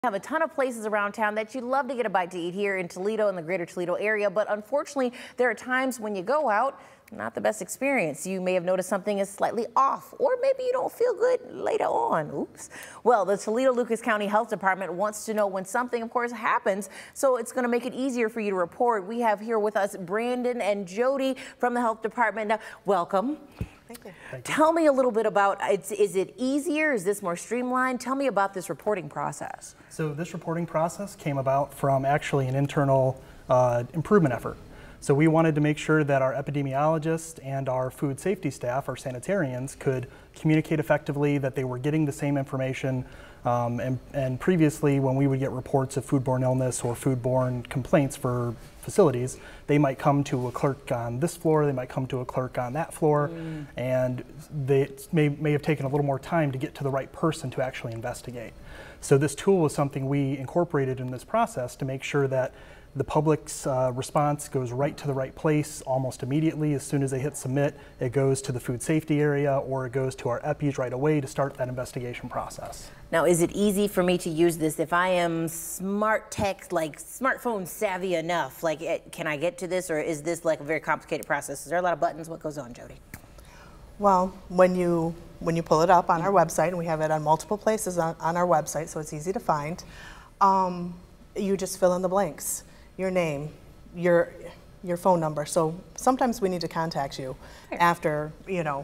Have a ton of places around town that you'd love to get a bite to eat here in Toledo and the greater Toledo area, but unfortunately there are times when you go out, not the best experience. You may have noticed something is slightly off, or maybe you don't feel good later on. Oops. Well, the Toledo-Lucas County Health Department wants to know when something, of course, happens, so it's going to make it easier for you to report. We have here with us Brandon and Jody from the Health Department. Now, welcome. Thank you. Tell me a little bit about, is it easier? Is this more streamlined? Tell me about this reporting process. So this reporting process came about from actually an internal improvement effort. So we wanted to make sure that our epidemiologists and our food safety staff, our sanitarians, could communicate effectively, that they were getting the same information. And previously, when we would get reports of foodborne illness or foodborne complaints for facilities, they might come to a clerk on this floor, they might come to a clerk on that floor, and they may have taken a little more time to get to the right person to actually investigate. So this tool was something we incorporated in this process to make sure that the public's response goes right to the right place almost immediately. As soon as they hit submit, it goes to the food safety area or it goes to our EPIs right away to start that investigation process. Now, is it easy for me to use this if I am smart tech, like smartphone savvy enough? Like, can I get to this, or is this like a very complicated process? Is there a lot of buttons? What goes on, Jody? Well, when you pull it up on our website, and we have it on multiple places on our website, so it's easy to find, you just fill in the blanks. Your name, your phone number. So sometimes we need to contact you after,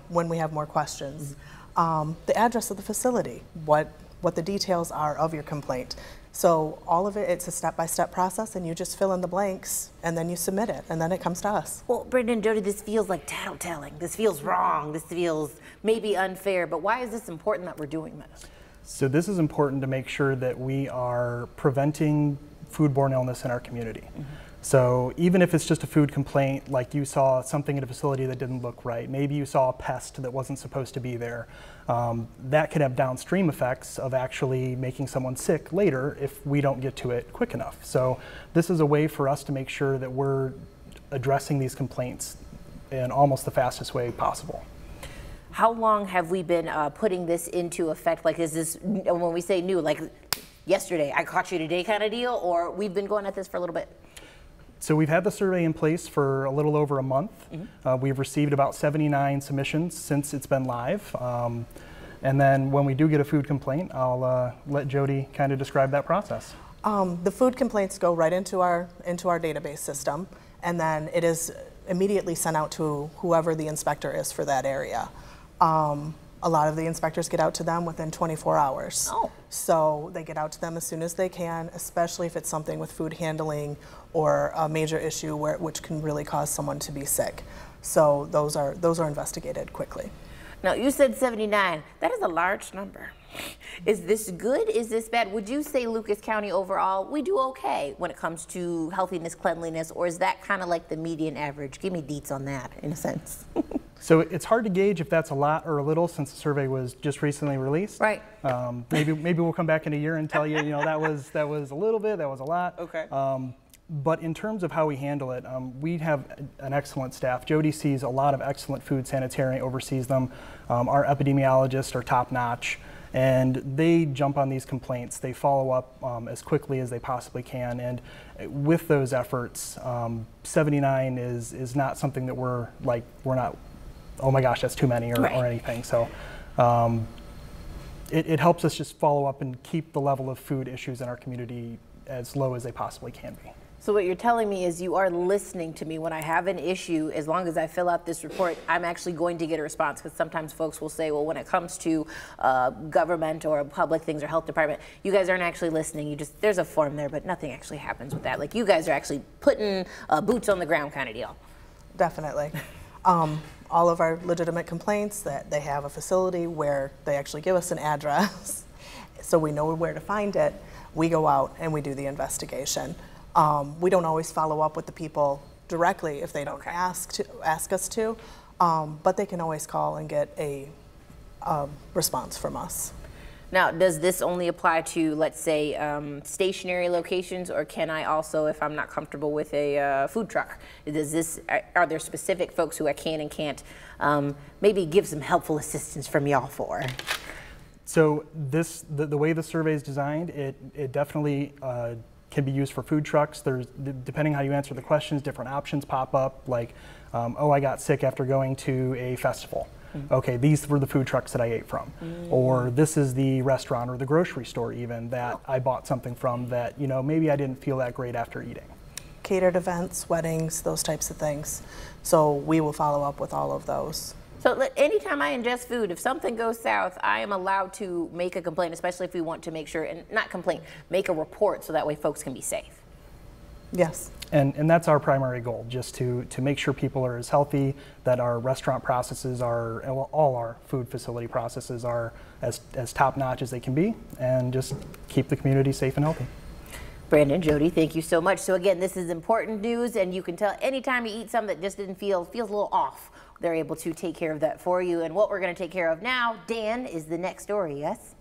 when we have more questions. The address of the facility, what the details are of your complaint. So all of it, it's a step-by-step process, and you just fill in the blanks, and then you submit it, and then it comes to us. Well, Brandon and Jody, this feels like tattletelling. This feels wrong. This feels maybe unfair, but why is this important that we're doing this? So this is important to make sure that we are preventing foodborne illness in our community. So even if it's just a food complaint, like you saw something at a facility that didn't look right, maybe you saw a pest that wasn't supposed to be there, that could have downstream effects of actually making someone sick later if we don't get to it quick enough. So this is a way for us to make sure that we're addressing these complaints in almost the fastest way possible. How long have we been putting this into effect? Like, is this, when we say new, like yesterday, I caught you today kind of deal, or we've been going at this for a little bit? So we've had the survey in place for a little over a month. We've received about 79 submissions since it's been live. And then when we do get a food complaint, I'll let Jody kind of describe that process. The food complaints go right into our database system, and then it is immediately sent out to whoever the inspector is for that area. A lot of the inspectors get out to them within 24 hours. Oh. So they get out to them as soon as they can, especially if it's something with food handling or a major issue which can really cause someone to be sick. So those are investigated quickly. Now, you said 79. That is a large number. Is this good? Is this bad? Would you say Lucas County overall, we do okay when it comes to healthiness, cleanliness, or is that kind of like the median average? Give me deets on that, in a sense. So it's hard to gauge if that's a lot or a little since the survey was just recently released. Right. Maybe we'll come back in a year and tell you, that was a little bit, that was a lot. Okay. But in terms of how we handle it, we have an excellent staff. Jody sees a lot of excellent food sanitarian, oversees them. Our epidemiologists are top notch, and they jump on these complaints. They follow up as quickly as they possibly can. And with those efforts, 79 is not something that we're not, oh my gosh, that's too many or anything. So it helps us just follow up and keep the level of food issues in our community as low as they possibly can be. So what you're telling me is you are listening to me when I have an issue. As long as I fill out this report, I'm actually going to get a response, because sometimes folks will say, well, when it comes to government or public things or health department, you guys aren't actually listening. There's a form there, but nothing actually happens with that. Like, you guys are actually putting boots on the ground kind of deal. Definitely. All of our legitimate complaints, that they have a facility where they actually give us an address so we know where to find it. We go out and we do the investigation. We don't always follow up with the people directly if they don't ask us to, but they can always call and get a response from us. Now, does this only apply to, let's say, stationary locations, or can I also, if I'm not comfortable with a food truck, are there specific folks who I can and can't maybe give some helpful assistance from y'all for? So the way the survey is designed, it definitely can be used for food trucks. Depending how you answer the questions, different options pop up, like, oh, I got sick after going to a festival. Okay, these were the food trucks that I ate from. Or this is the restaurant or the grocery store even that I bought something from that, maybe I didn't feel that great after eating. Catered events, weddings, those types of things. So we will follow up with all of those. So anytime I ingest food, if something goes south, I am allowed to make a complaint, especially if we want to make sure, and not complaint, make a report so that way folks can be safe. Yes. And that's our primary goal, just to make sure people are as healthy, that our restaurant processes are, well, all our food facility processes are as top-notch as they can be, and just keep the community safe and healthy. Brandon, Jody, thank you so much. So again, this is important news, and you can tell anytime you eat something that just feels a little off, they're able to take care of that for you. And what we're going to take care of now, Dan, is the next story, yes?